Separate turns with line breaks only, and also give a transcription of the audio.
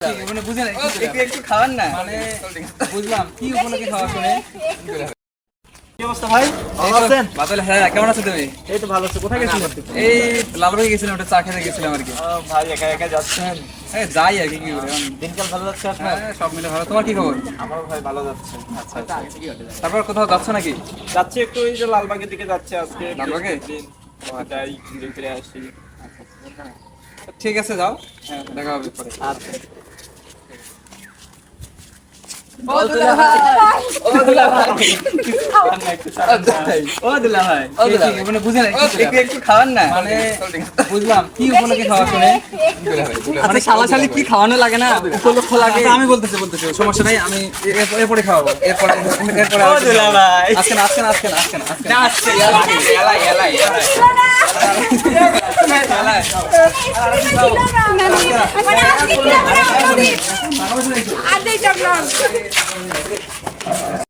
মানে বুঝে না একটু খাওয়ান না মানে বুঝলাম কি উপলক্ষে খাওয়া শুনে
কি অবস্থা ভাই? ভালো আছেন?
বাদল হ্যাঁ কেমন আছো তুমি?
এই তো ভালো আছি। কোথায় গেছিলেন?
এই লালবাগে গেছিলাম, ওটা চা খেতে গেছিলাম আর কি।
ভাই একা একা যাচ্ছেন?
এই যাই আর কি কি করে
দিনকাল ভালো যাচ্ছে আপনার?
হ্যাঁ সব মিলে ভালো। তোমার কি খবর?
আমারও ভাই ভালো যাচ্ছে। আচ্ছা আচ্ছা।
তারপর কোথাও যাচ্ছ নাকি?
যাচ্ছি একটু এই যে লালবাগের দিকে যাচ্ছে আজকে।
লালবাগে?
দিন ওটাই ঘুরে ফিরে আসি।
ঠিক আছে যাও, হ্যাঁ দেখা হবে পরে।
আচ্ছা।
ও দুলা ভাই, ও দুলা ভাই, ও দুলা ভাই, মানে বুঝে না একটু খাওয়ান না মানে বুঝলাম কি উপলক্ষে খাওয়া শুনে মানে শালাশালি কি খাওয়ানো লাগে না উপলক্ষ লাগে। আমি বলতেছি সমস্যা নাই, আমি এরপরে খাওয়াবো। এরপরে
ও দুলা ভাই
আজকে